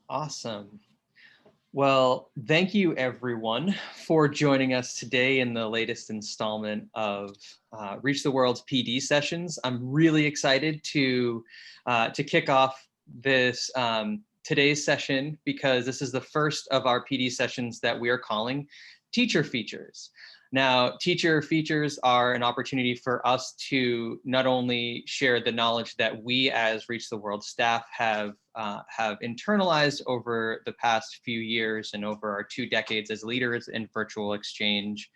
Awesome. Well, thank you everyone for joining us today in the latest installment of Reach the World's PD sessions. I'm really excited to kick off this today's session because this is the first of our PD sessions that we are calling Teacher Features. Now, teacher features are an opportunity for us to not only share the knowledge that we as Reach the World staff have internalized over the past few years and over our 2 decades as leaders in virtual exchange,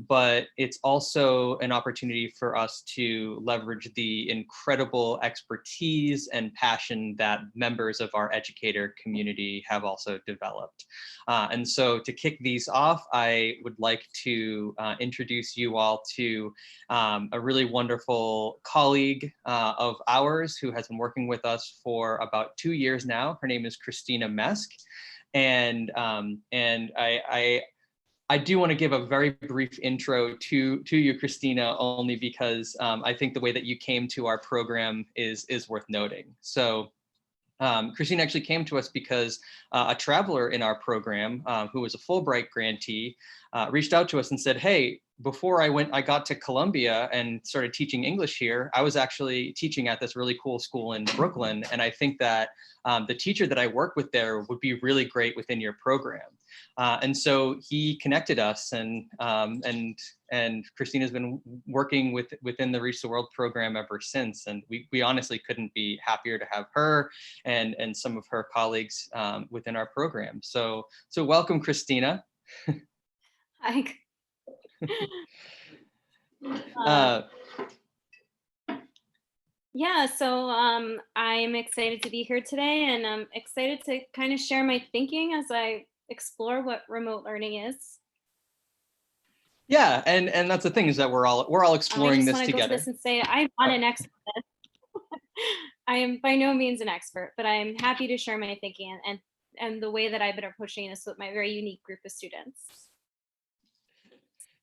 but it's also an opportunity for us to leverage the incredible expertise and passion that members of our educator community have also developed. And so to kick these off, I would like to introduce you all to a really wonderful colleague of ours who has been working with us for about 2 years now. Her name is Christina Mesk. And I do want to give a very brief intro to you, Christina, only because I think the way that you came to our program is worth noting. So Christina actually came to us because a traveler in our program who was a Fulbright grantee reached out to us and said, hey, before I got to Columbia and started teaching English here, I was actually teaching at this really cool school in Brooklyn. And I think that the teacher that I work with there would be really great within your program. And so he connected us, and Christina's been working within the Reach the World program ever since. And we honestly couldn't be happier to have her and some of her colleagues within our program. So welcome, Christina. Hi. Yeah, so I'm excited to be here today, and I'm excited to kind of share my thinking as I explore what remote learning is. Yeah, and that's the thing, is that we're all exploring this together. I just want to go to this and say I'm not an expert. I am by no means an expert, but I'm happy to share my thinking and the way that I've been approaching this with my very unique group of students.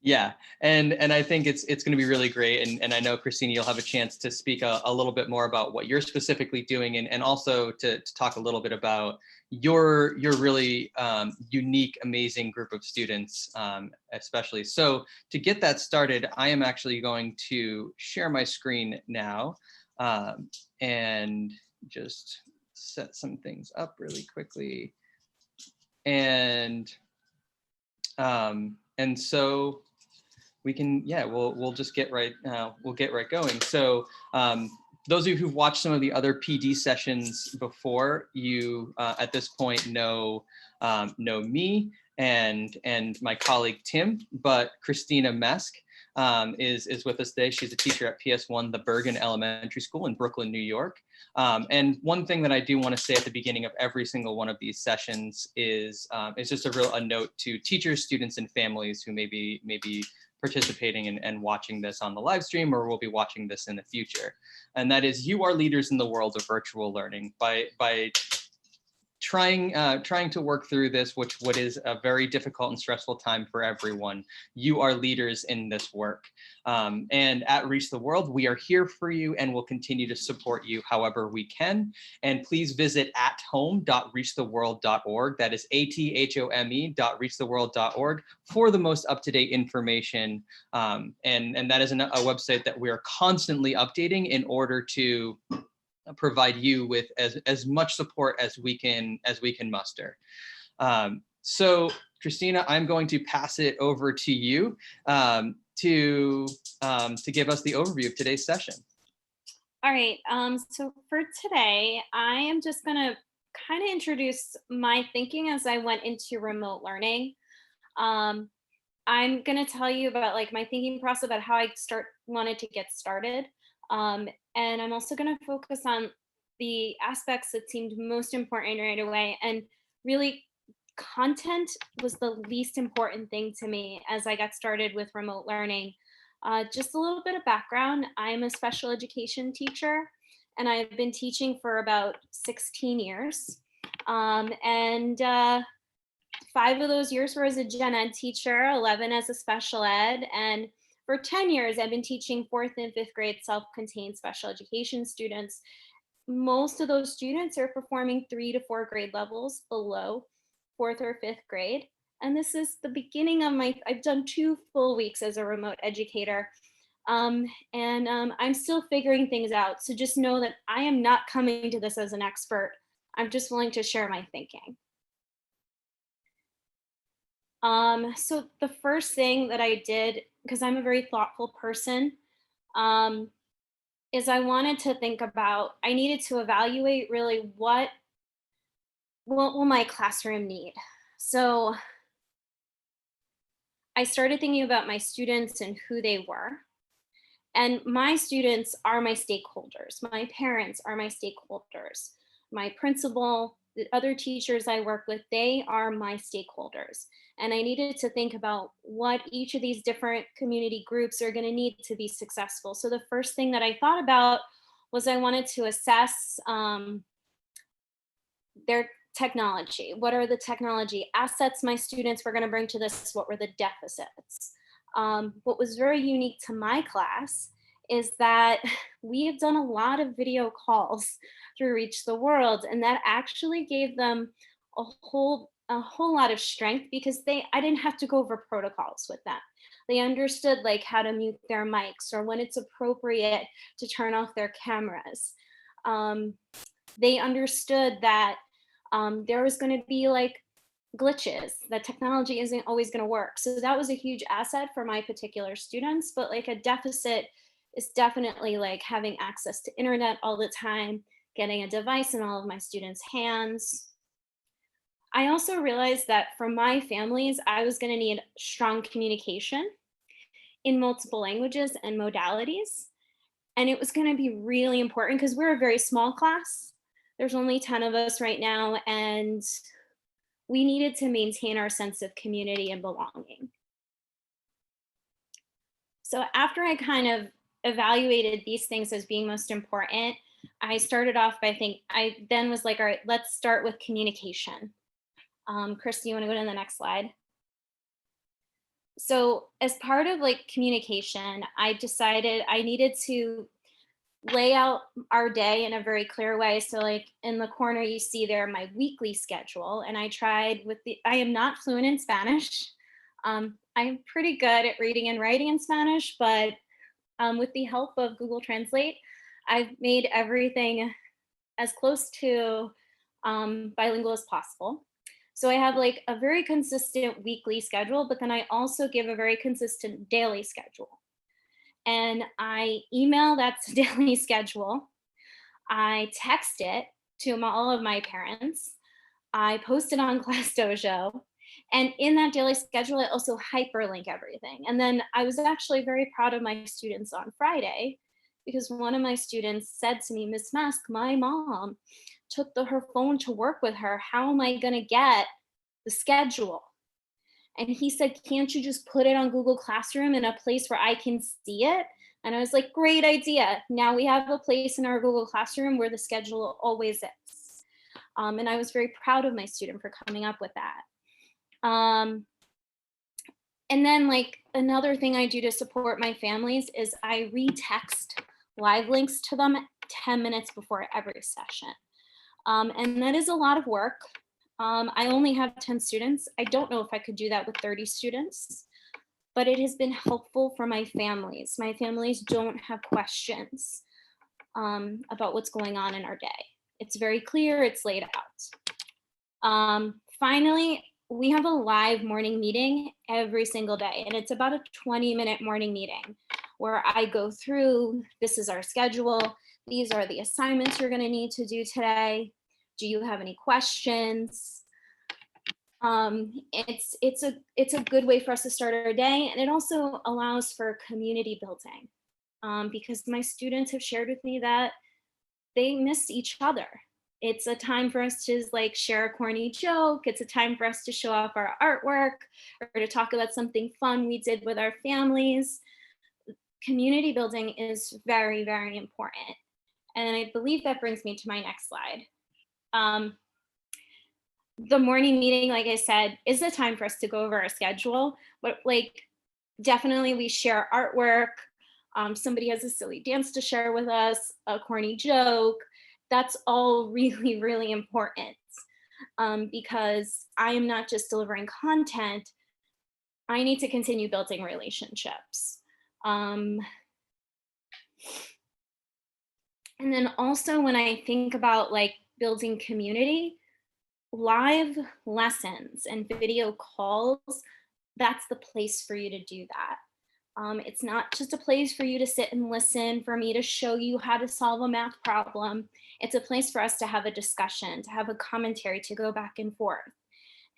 Yeah, and I think it's going to be really great, and I know, Christina, you'll have a chance to speak a little bit more about what you're specifically doing, and also to talk a little bit about your really unique, amazing group of students, especially. So to get that started, I am actually going to share my screen now and just set some things up really quickly, and so we can, yeah, we'll just get right going. So those of you who've watched some of the other PD sessions before, you at this point know me and my colleague Tim, but Christina Mesk is with us today. She's a teacher at PS1, the Bergen Elementary School in Brooklyn, New York. And one thing that I do want to say at the beginning of every single one of these sessions is just a note to teachers, students, and families who may be participating and watching this on the live stream, or will be watching this in the future. And that is, you are leaders in the world of virtual learning. By trying to work through this, what is a very difficult and stressful time for everyone, you are leaders in this work. And at Reach the World, we are here for you and will continue to support you however we can. And please visit athome.reachtheworld.org. That is athome.reachtheworld.org for the most up-to-date information. And that is a website that we are constantly updating in order to provide you with as much support as we can muster. So Christina, I'm going to pass it over to you to give us the overview of today's session. All right, so for today, I am just gonna kind of introduce my thinking as I went into remote learning. I'm gonna tell you about like my thinking process about how I wanted to get started. And I'm also going to focus on the aspects that seemed most important right away. And really, content was the least important thing to me as I got started with remote learning. Just a little bit of background. I'm a special education teacher, and I've been teaching for about 16 years. And 5 of those years were as a gen ed teacher, 11 as a special ed, and for 10 years, I've been teaching 4th and 5th grade self-contained special education students, most of those students are performing 3 to 4 grade levels below 4th or 5th grade. And this is the beginning of I've done 2 full weeks as a remote educator. I'm still figuring things out. So just know that I am not coming to this as an expert. I'm just willing to share my thinking. So the first thing that I did, because I'm a very thoughtful person, um, is I wanted to think about, I needed to evaluate really what will my classroom need? So I started thinking about my students and who they were. And my students are my stakeholders. My parents are my stakeholders. My principal, the other teachers I work with, they are my stakeholders. And I needed to think about what each of these different community groups are going to need to be successful. So the first thing that I thought about was I wanted to assess their technology. What are the technology assets my students were going to bring to this? What were the deficits? What was very unique to my class is that we have done a lot of video calls through Reach the World, and that actually gave them a whole lot of strength because I didn't have to go over protocols with them. They understood like how to mute their mics or when it's appropriate to turn off their cameras. They understood that there was going to be like glitches, that technology isn't always going to work. So that was a huge asset for my particular students. But like a deficit is definitely like having access to internet all the time, getting a device in all of my students' hands. I also realized that for my families, I was going to need strong communication in multiple languages and modalities. And it was going to be really important because we're a very small class. There's only 10 of us right now, and we needed to maintain our sense of community and belonging. So after I kind of evaluated these things as being most important, I started off by I then was like, all right, let's start with communication. Chris, do you want to go to the next slide? So as part of like communication, I decided I needed to lay out our day in a very clear way. So like in the corner, you see there my weekly schedule. And I tried I am not fluent in Spanish. I'm pretty good at reading and writing in Spanish, but with the help of Google Translate, I've made everything as close to bilingual as possible. So I have like a very consistent weekly schedule, but then I also give a very consistent daily schedule. And I email that daily schedule. I text it to all of my parents. I post it on Class Dojo. And in that daily schedule, I also hyperlink everything. And then I was actually very proud of my students on Friday because one of my students said to me, Miss Mesk, my mom took her phone to work with her. How am I going to get the schedule? And he said, can't you just put it on Google Classroom in a place where I can see it? And I was like, great idea. Now we have a place in our Google Classroom where the schedule always is. And I was very proud of my student for coming up with that. And then like another thing I do to support my families is I retext live links to them 10 minutes before every session. And that is a lot of work. I only have 10 students. I don't know if I could do that with 30 students, but it has been helpful for my families. My families don't have questions about what's going on in our day. It's very clear, it's laid out. Finally, we have a live morning meeting every single day, and it's about a 20-minute morning meeting where I go through, this is our schedule, these are the assignments you're gonna need to do today. Do you have any questions? It's a good way for us to start our day, and it also allows for community building because my students have shared with me that they miss each other. It's a time for us to like share a corny joke. It's a time for us to show off our artwork or to talk about something fun we did with our families. Community building is very, very important. And I believe that brings me to my next slide. The morning meeting, like I said, is a time for us to go over our schedule, but like definitely we share artwork. Somebody has a silly dance to share with us, a corny joke. that's all really, really important, because I am not just delivering content, I need to continue building relationships. Um, and then also when I think about like building community, live lessons and video calls, that's the place for you to do that. It's not just a place for you to sit and listen, for me to show you how to solve a math problem. It's a place for us to have a discussion, to have a commentary, to go back and forth.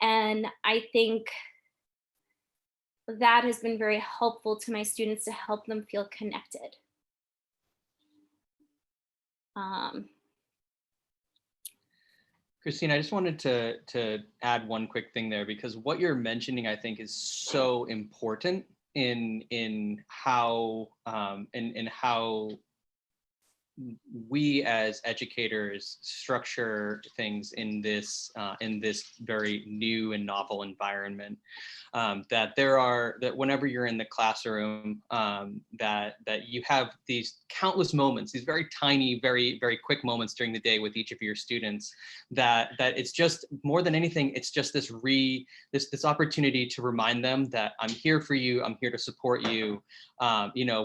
And I think that has been very helpful to my students to help them feel connected. Um, Christina, I just wanted to add one quick thing there, because what you're mentioning, I think, is so important in how in how we as educators structure things in this very new and novel environment. That whenever you're in the classroom, that you have these countless moments, these very tiny, very, very quick moments during the day with each of your students, that it's just more than anything, it's just this opportunity to remind them that I'm here for you, I'm here to support you.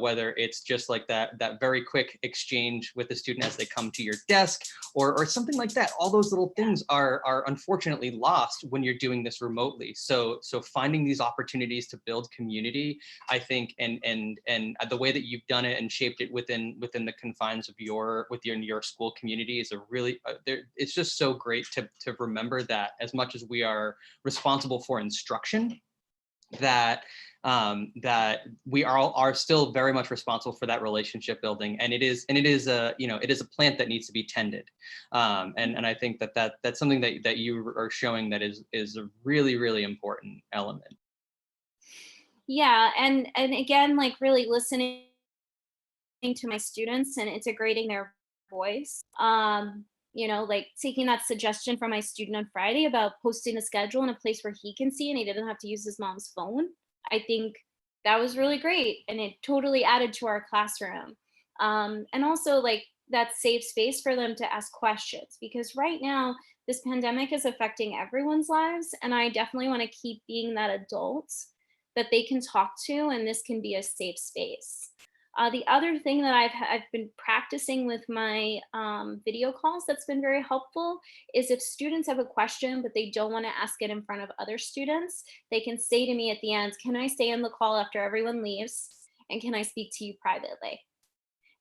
Whether it's just like that very quick exchange with the student as they come to your desk, or something like that. All those little things are unfortunately lost when you're doing this remotely. So finding these opportunities to build community, I think, and the way that you've done it and shaped it within the confines of your school community is a really it's just so great to remember that as much as we are responsible for instruction, that that we are still very much responsible for that relationship building, and it is a plant that needs to be tended, and I think that's something that you are showing that is a really, really important element. yeah, and again, like really listening to my students and integrating their voice. Like taking that suggestion from my student on Friday about posting a schedule in a place where he can see and he didn't have to use his mom's phone. I think that was really great and it totally added to our classroom. And also like that safe space for them to ask questions, because right now this pandemic is affecting everyone's lives and I definitely want to keep being that adult that they can talk to, and this can be a safe space. The other thing that I've been practicing with my video calls that's been very helpful is if students have a question but they don't want to ask it in front of other students, they can say to me at the end, "Can I stay in the call after everyone leaves? And can I speak to you privately?"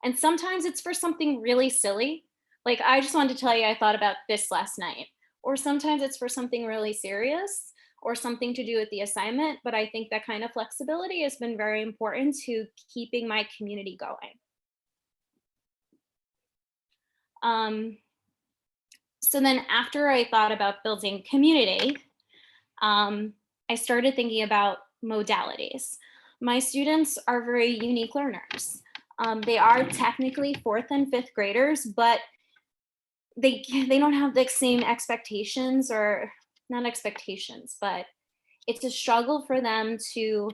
And sometimes it's for something really silly, like I just wanted to tell you I thought about this last night, or sometimes it's for something really serious or something to do with the assignment. But I think that kind of flexibility has been very important to keeping my community going. Um, so then after I thought about building community, I started thinking about modalities. My students are very unique learners. They are technically fourth and fifth graders, but they don't have the same expectations, or not expectations, but it's a struggle for them to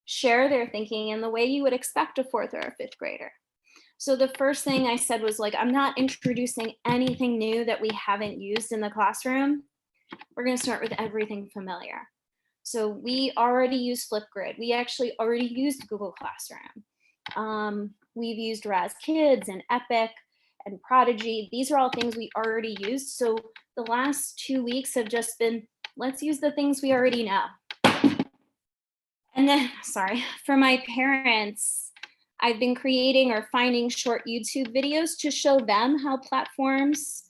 share their thinking in the way you would expect a fourth or a fifth grader. So the first thing I said was like, I'm not introducing anything new that we haven't used in the classroom. We're going to start with everything familiar. So we already use Flipgrid. We actually already used Google Classroom. We've used Raz Kids and Epic and Prodigy. These are all things we already used. So the last 2 weeks have just been, let's use the things we already know. And then, sorry, for my parents, I've been creating or finding short YouTube videos to show them how platforms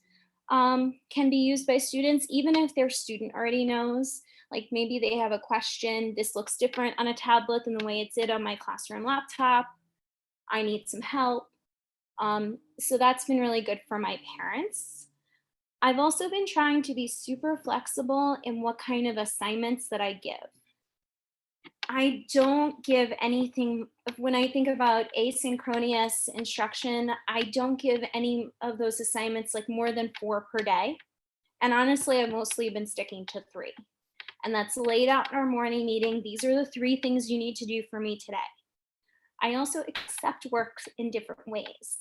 can be used by students, even if their student already knows. Like maybe they have a question, this looks different on a tablet than the way it did on my classroom laptop. I need some help. So that's been really good for my parents. I've also been trying to be super flexible in what kind of assignments that I give. I don't give anything, when I think about asynchronous instruction, I don't give any of those assignments like more than 4 per day. And honestly, I've mostly been sticking to 3. And that's laid out in our morning meeting. These are the 3 things you need to do for me today. I also accept work in different ways.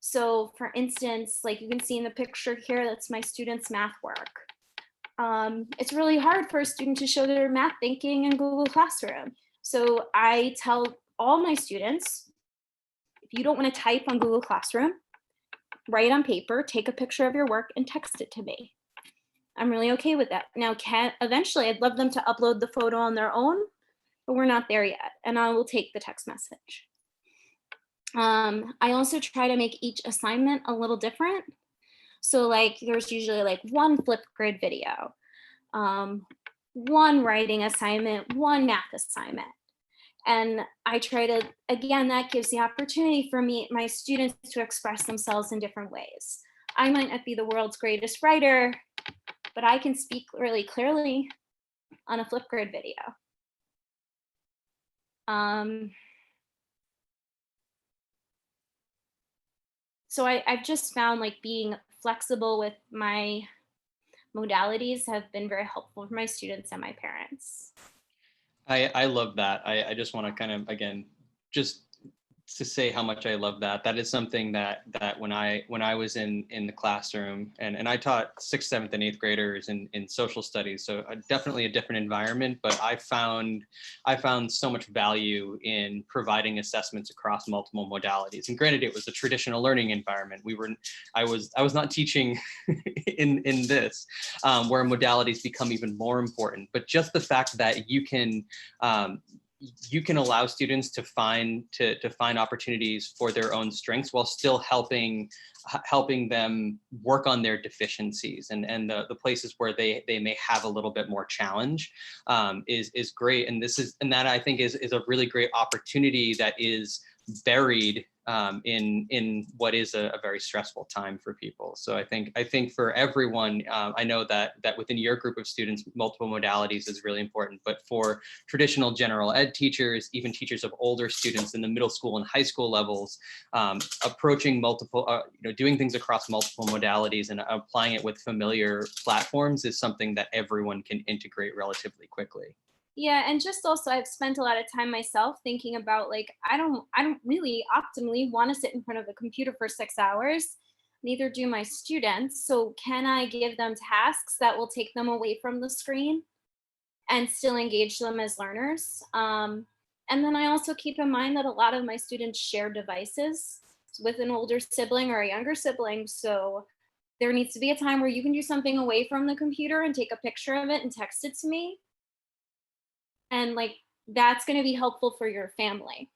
So for instance, like you can see in the picture here, that's my student's math work. It's really hard for a student to show their math thinking in Google Classroom. So I tell all my students, if you don't want to type on Google Classroom, write on paper, take a picture of your work and text it to me. I'm really okay with that. Now, eventually I'd love them to upload the photo on their own, but we're not there yet. And I will take the text message. I also try to make each assignment a little different. So like there's usually like one Flipgrid video, one writing assignment, one math assignment. And I try to, again, that gives the opportunity for my students to express themselves in different ways. I might not be the world's greatest writer, but I can speak really clearly on a Flipgrid video. So I've just found like being flexible with my modalities have been very helpful for my students and my parents. I love that. I just want to kind of, again, just to say how much I love that. That is something that when I was in the classroom, and I taught 6th, 7th, and 8th graders in social studies, so definitely a different environment. But I found so much value in providing assessments across multiple modalities. And granted, it was a traditional learning environment. I was not teaching in this where modalities become even more important. But just the fact that you can allow students to find opportunities for their own strengths while still helping them work on their deficiencies and the places where they may have a little bit more challenge is great. And that I think is a really great opportunity that is buried in what is a very stressful time for people. So I think for everyone, I know that within your group of students, multiple modalities is really important, but for traditional general ed teachers, even teachers of older students in the middle school and high school levels, approaching multiple, doing things across multiple modalities and applying it with familiar platforms is something that everyone can integrate relatively quickly. Yeah, and just also I've spent a lot of time myself thinking about like I don't really optimally want to sit in front of the computer for 6 hours. Neither do my students. So can I give them tasks that will take them away from the screen and still engage them as learners? And then I also keep in mind that a lot of my students share devices with an older sibling or a younger sibling. So there needs to be a time where you can do something away from the computer and take a picture of it and text it to me. And like that's going to be helpful for your family.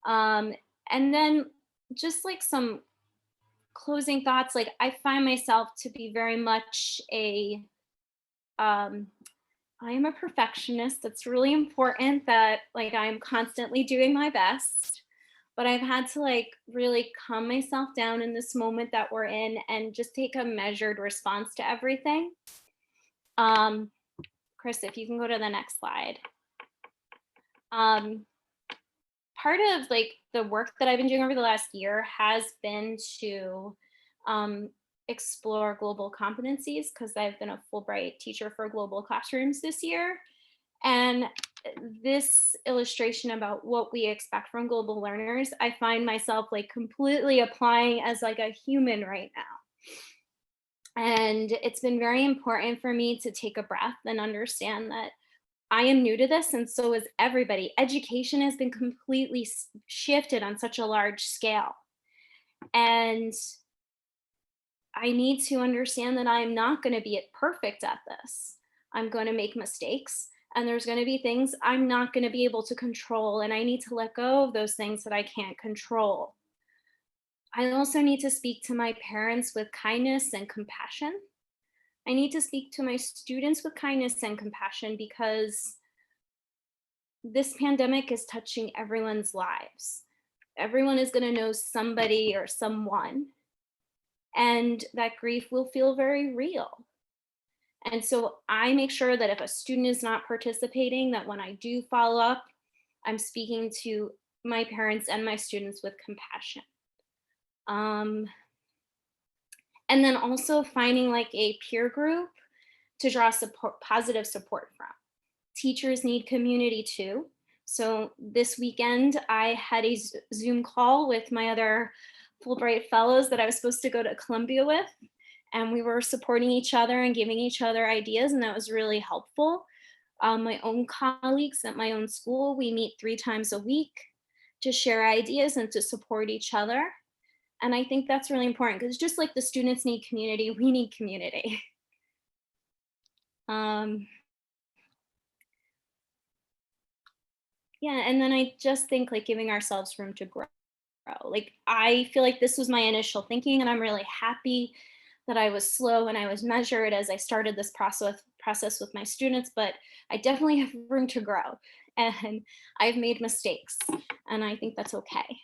And then just like some closing thoughts, like I find myself to be very much I am a perfectionist. That's really important that like I'm constantly doing my best. But I've had to like really calm myself down in this moment that we're in and just take a measured response to everything. Chris, if you can go to the next slide. Part of like the work that I've been doing over the last year has been to explore global competencies because I've been a Fulbright teacher for global classrooms this year. And this illustration about what we expect from global learners, I find myself like completely applying as like a human right now. And it's been very important for me to take a breath and understand that I am new to this, and so is everybody. Education has been completely shifted on such a large scale. And I need to understand that I'm not going to be perfect at this. I'm going to make mistakes, and there's going to be things I'm not going to be able to control, and I need to let go of those things that I can't control. I also need to speak to my parents with kindness and compassion. I need to speak to my students with kindness and compassion because this pandemic is touching everyone's lives. Everyone is going to know somebody or someone, and that grief will feel very real. And so I make sure that if a student is not participating, that when I do follow up, I'm speaking to my parents and my students with compassion. And then also finding like a peer group to draw positive support from. Teachers need community too. So this weekend, I had a Zoom call with my other Fulbright fellows that I was supposed to go to Columbia with, and we were supporting each other and giving each other ideas, and that was really helpful. My own colleagues at my own school, we meet 3 times a week to share ideas and to support each other. And I think that's really important because just like the students need community, we need community. Um, yeah, and then I just think like giving ourselves room to grow. Like I feel like this was my initial thinking, and I'm really happy that I was slow and I was measured as I started this process with my students, but I definitely have room to grow and I've made mistakes and I think that's okay.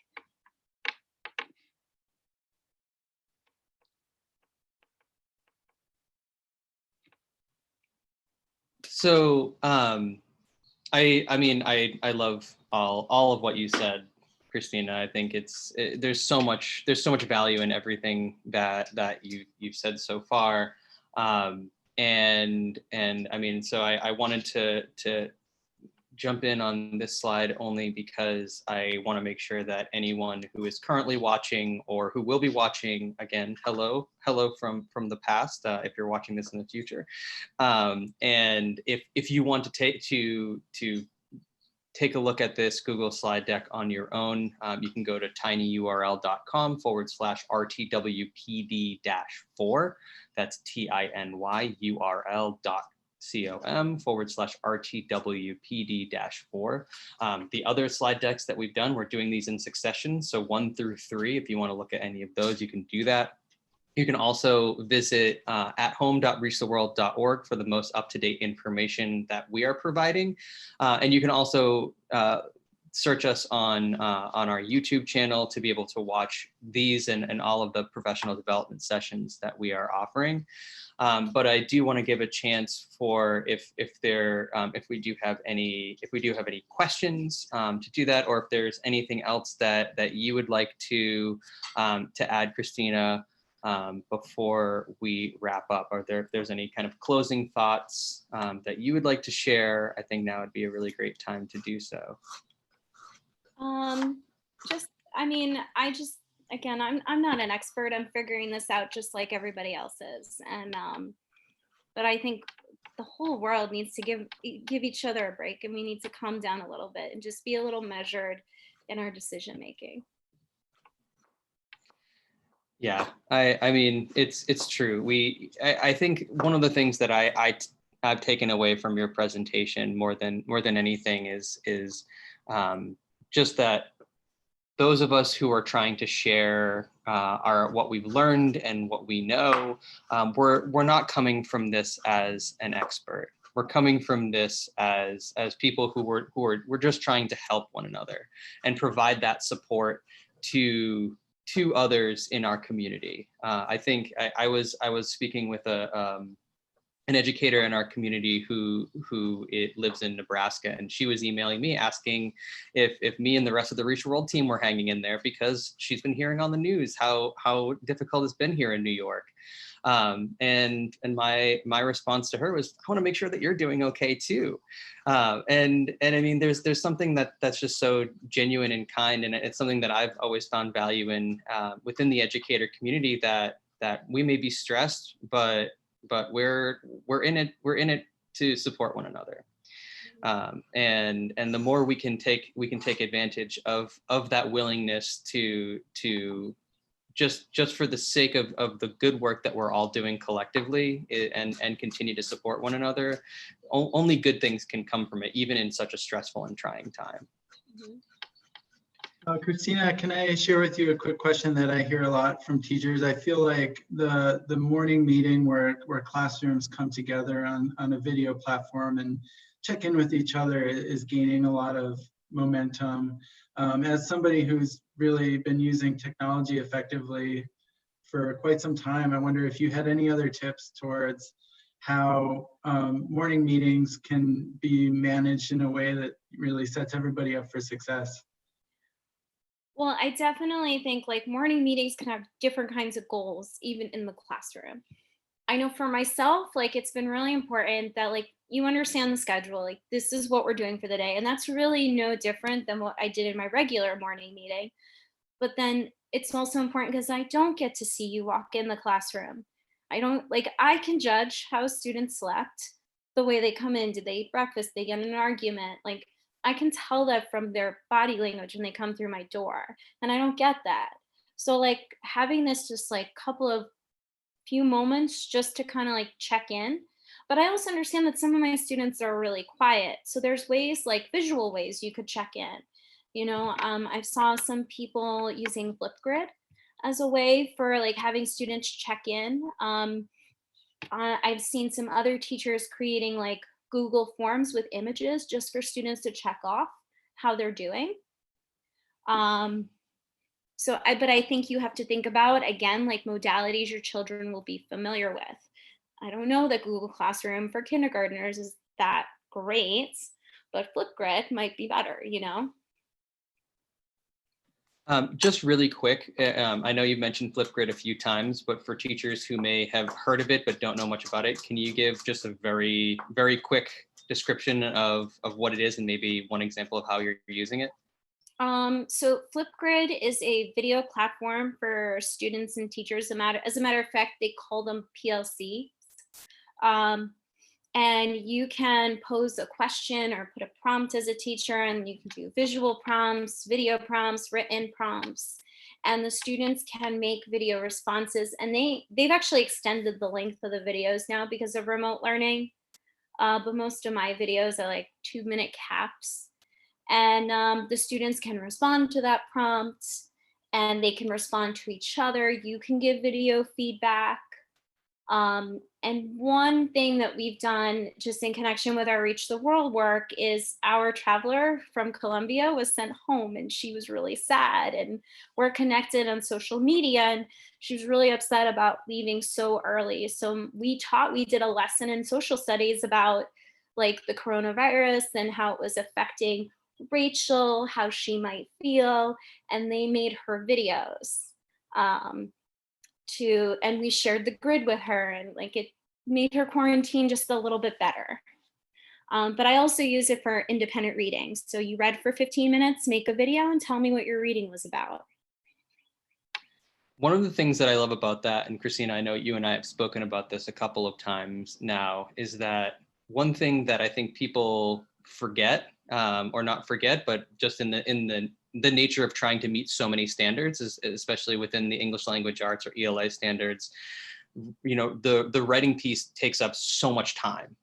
So I mean I love all of what you said, Christina. I think there's so much value in everything that you've said so far. And I mean, so I wanted to jump in on this slide only because I want to make sure that anyone who is currently watching or who will be watching, again, hello from the past, if you're watching this in the future. And if you want to take a look at this Google slide deck on your own, you can go to tinyurl.com/RTWPD-4. That's tinyurl.com/RTWPD-4. The other slide decks that we've done, we're doing these in succession. So 1 through 3, if you want to look at any of those, you can do that. You can also visit athome.reachtheworld.org for the most up-to-date information that we are providing. And you can also search us on our YouTube channel to be able to watch these and all of the professional development sessions that we are offering. But I do want to give a chance for if we do have any questions to do that, or if there's anything else that you would like to add, Christina, before we wrap up. If there's any kind of closing thoughts that you would like to share, I think now would be a really great time to do so. Again, I'm not an expert. I'm figuring this out just like everybody else is. And but I think the whole world needs to give each other a break, and we need to calm down a little bit and just be a little measured in our decision making. Yeah, I mean, it's true. I think one of the things that I've taken away from your presentation more than anything is just that those of us who are trying to share what we've learned and what we know, we're not coming from this as an expert. We're coming from this as people who we're just trying to help one another and provide that support to others in our community. I think I was speaking with an educator in our community who lives in Nebraska, and she was emailing me asking if me and the rest of the Reach the World team were hanging in there because she's been hearing on the news how difficult it's been here in New York. And my response to her was, I want to make sure that you're doing okay too. And I mean, there's something that's just so genuine and kind, and it's something that I've always found value in within the educator community, that we may be stressed, but we're in it to support one another. And the more we can take advantage of that willingness to just for the sake of the good work that we're all doing collectively, and continue to support one another, only good things can come from it, even in such a stressful and trying time. Christina, can I share with you a quick question that I hear a lot from teachers? I feel like the morning meeting where classrooms come together on a video platform and check in with each other is gaining a lot of momentum. As somebody who's really been using technology effectively for quite some time, I wonder if you had any other tips towards how morning meetings can be managed in a way that really sets everybody up for success. Well, I definitely think like morning meetings can have different kinds of goals, even in the classroom. I know for myself, like it's been really important that like you understand the schedule, like this is what we're doing for the day. And that's really no different than what I did in my regular morning meeting. But then it's also important because I don't get to see you walk in the classroom. I don't like I can judge how students slept, the way they come in, did they eat breakfast, they get in an argument, like I can tell that from their body language when they come through my door. And I don't get that. So like having this just like couple of few moments just to kind of like check in. But I also understand that some of my students are really quiet. So there's ways like visual ways you could check in. I saw some people using Flipgrid as a way for like having students check in. I've seen some other teachers creating like Google Forms with images just for students to check off how they're doing. But I think you have to think about, again, like modalities your children will be familiar with. I don't know that Google Classroom for kindergartners is that great, but Flipgrid might be better. Just really quick, I know you've mentioned Flipgrid a few times, but for teachers who may have heard of it but don't know much about it, can you give just a very, very quick description of what it is and maybe one example of how you're using it? So Flipgrid is a video platform for students and teachers. As a matter of fact, they call them PLC. And you can pose a question or put a prompt as a teacher, and you can do visual prompts, video prompts, written prompts, and the students can make video responses. And they've actually extended the length of the videos now because of remote learning. But most of my videos are like 2-minute caps. And the students can respond to that prompt and they can respond to each other. You can give video feedback. And one thing that we've done just in connection with our Reach the World work is our traveler from Colombia was sent home and she was really sad, and we're connected on social media and she was really upset about leaving so early. So we did a lesson in social studies about like the coronavirus and how it was affecting Rachel, how she might feel, and they made her videos. And we shared the grid with her, and like it made her quarantine just a little bit better. But I also use it for independent reading. So you read for 15 minutes, make a video and tell me what your reading was about. One of the things that I love about that, and Christina, I know you and I have spoken about this a couple of times now, is that one thing that I think people forget, or not forget, but just in the nature of trying to meet so many standards, especially within the English language arts or ELA standards, the writing piece takes up so much time,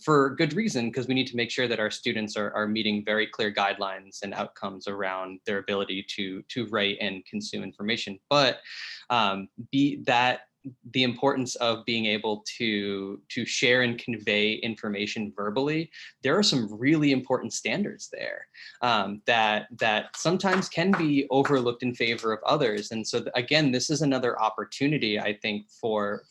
for good reason, because we need to make sure that our students are meeting very clear guidelines and outcomes around their ability to write and consume information. But the importance of being able to share and convey information verbally, there are some really important standards there, that sometimes can be overlooked in favor of others. And so again, this is another opportunity, I think, for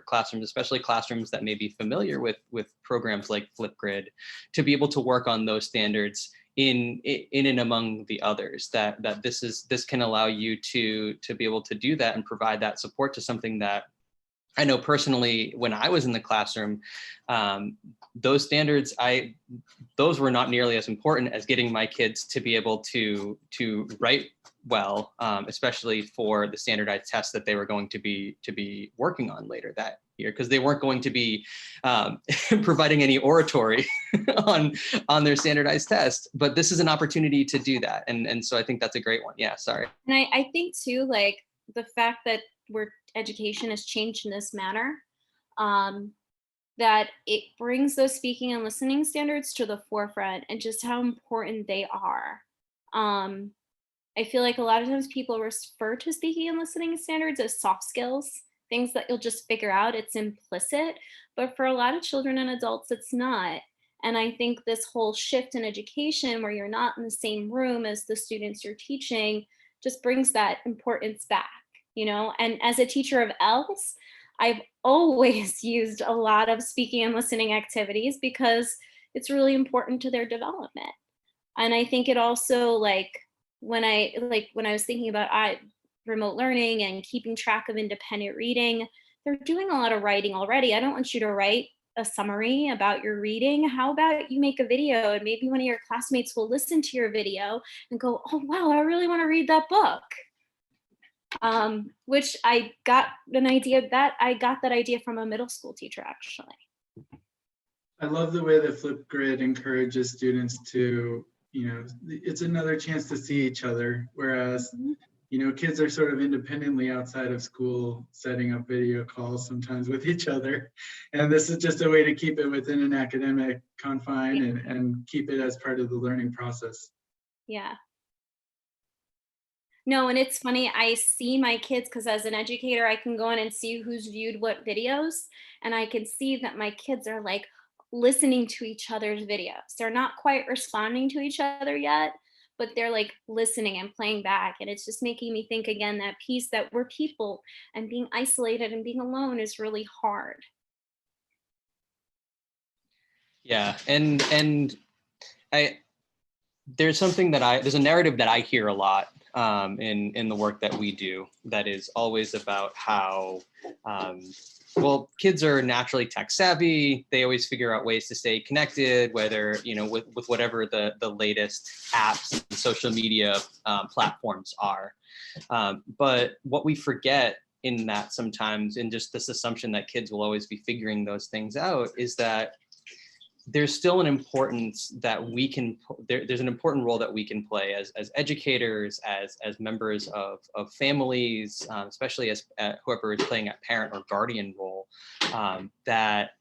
classrooms, especially classrooms that may be familiar with programs like Flipgrid, to be able to work on those standards in and among the others, that this can allow you to be able to do that and provide that support to something that I know personally, when I was in the classroom, those standards, those were not nearly as important as getting my kids to be able to write well, especially for the standardized tests that they were going to be working on later that year, because they weren't going to be providing any oratory on their standardized test. But this is an opportunity to do that, and so I think that's a great one. Yeah, sorry. And I think too, like the fact that education has changed in this manner, that it brings those speaking and listening standards to the forefront and just how important they are. I feel like a lot of times people refer to speaking and listening standards as soft skills, things that you'll just figure out, it's implicit, but for a lot of children and adults, it's not. And I think this whole shift in education where you're not in the same room as the students you're teaching just brings that importance back, and as a teacher of ELS, I've always used a lot of speaking and listening activities because it's really important to their development. And I think it also, when I was thinking about remote learning and keeping track of independent reading, they're doing a lot of writing already. I don't want you to write a summary about your reading. How about you make a video and maybe one of your classmates will listen to your video and go, oh, wow, I really want to read that book. Which I got that idea from a middle school teacher, actually. I love the way that Flipgrid encourages students to, it's another chance to see each other, whereas kids are sort of independently outside of school setting up video calls sometimes with each other. And this is just a way to keep it within an academic confine and keep it as part of the learning process. Yeah. No, and it's funny, I see my kids, because as an educator, I can go in and see who's viewed what videos. And I can see that my kids are like listening to each other's videos. They're not quite responding to each other yet, but they're like listening and playing back. And it's just making me think again, that piece that we're people and being isolated and being alone is really hard. Yeah, and there's a narrative that I hear a lot in the work that we do that is always about how well, kids are naturally tech savvy. They always figure out ways to stay connected, whether, with whatever the latest apps and social media platforms are. But what we forget in that sometimes, in just this assumption that kids will always be figuring those things out, is that there's still an importance that there's an important role that we can play as educators, as members of families, especially as whoever is playing a parent or guardian role, that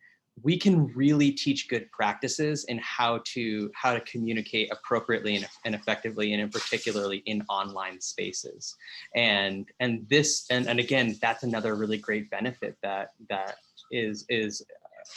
we can really teach good practices in how to communicate appropriately and effectively, and in particularly in online spaces. And again, that's another really great benefit that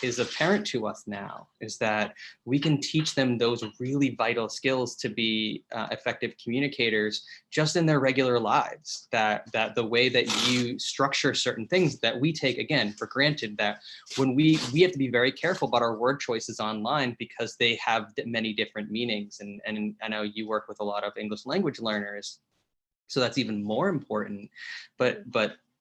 is apparent to us now, is that we can teach them those really vital skills to be effective communicators just in their regular lives, that the way that you structure certain things that we take, again, for granted, that when we have to be very careful about our word choices online because they have many different meanings. And I know you work with a lot of English language learners, so that's even more important. But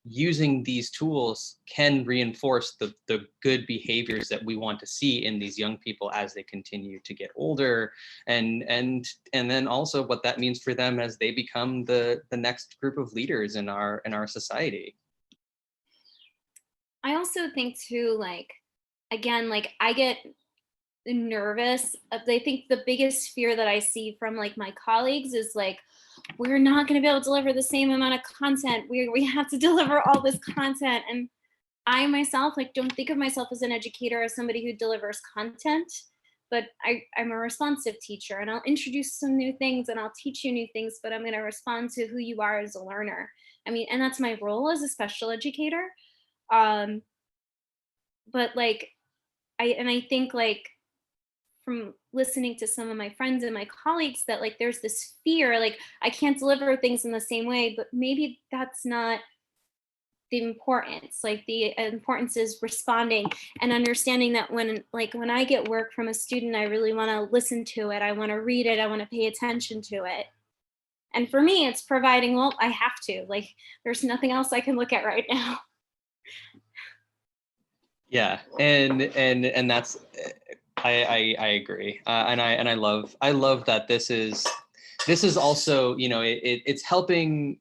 using these tools can reinforce the good behaviors that we want to see in these young people as they continue to get older, and then also what that means for them as they become the next group of leaders in our society. I also think too, like, again, like I get nervous. I think the biggest fear that I see from like my colleagues is like, we're not going to be able to deliver the same amount of content. We have to deliver all this content. And I myself, like, don't think of myself as an educator, as somebody who delivers content, but I'm a responsive teacher, and I'll introduce some new things and I'll teach you new things, but I'm going to respond to who you are as a learner. I mean, and that's my role as a special educator. But like, I think like, from listening to some of my friends and my colleagues, that like there's this fear, like I can't deliver things in the same way, but maybe that's not the importance. Like the importance is responding and understanding that when I get work from a student, I really want to listen to it. I want to read it. I want to pay attention to it. And for me, it's providing, well, I have to, like, there's nothing else I can look at right now. Yeah, and that's, I agree, and I love that this is also, it's helping.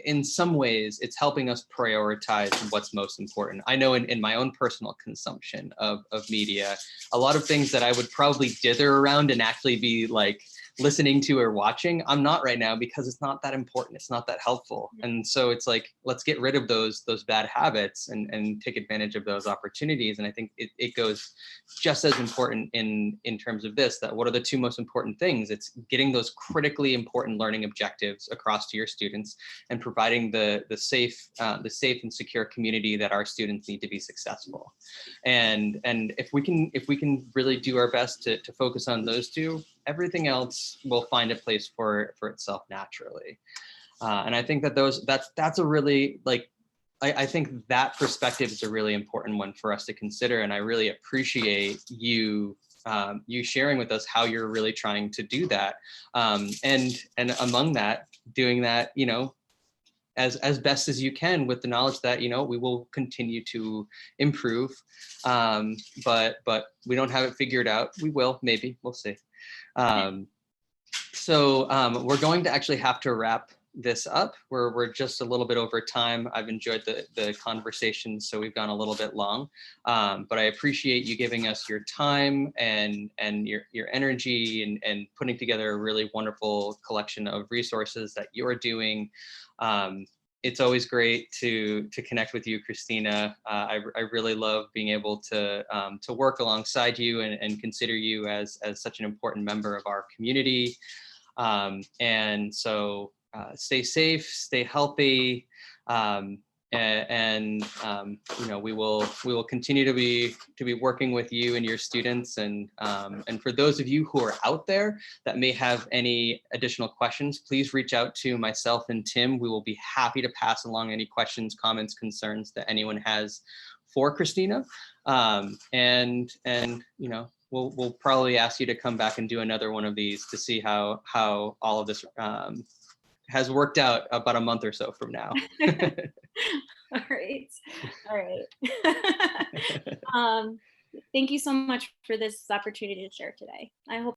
In some ways, it's helping us prioritize what's most important. I know in my own personal consumption of media, a lot of things that I would probably dither around and actually be like listening to or watching, I'm not right now because it's not that important. It's not that helpful. And so it's like, let's get rid of those bad habits and take advantage of those opportunities. And I think it goes just as important in terms of this, that what are the two most important things? It's getting those critically important learning objectives across to your students and providing the safe and secure community that our students need to be successful. And if we can really do our best to focus on those two, everything else will find a place for itself naturally. And I think that that's a really, like, I think that perspective is a really important one for us to consider. And I really appreciate you sharing with us how you're really trying to do that. And among that, doing that, as best as you can, with the knowledge that, we will continue to improve. But we don't have it figured out. We will, maybe, we'll see. So we're going to actually have to wrap this up. We're just a little bit over time. I've enjoyed the conversation, so we've gone a little bit long. But I appreciate you giving us your time and your energy and putting together a really wonderful collection of resources that you're doing. It's always great to connect with you, Christina. I really love being able to work alongside you and consider you as such an important member of our community. And so stay safe, stay healthy, and we will continue to be working with you and your students. And for those of you who are out there that may have any additional questions, please reach out to myself and Tim. We will be happy to pass along any questions, comments, concerns that anyone has for Christina. We'll probably ask you to come back and do another one of these to see how all of this has worked out about a month or so from now. All right. Thank you so much for this opportunity to share today. I hope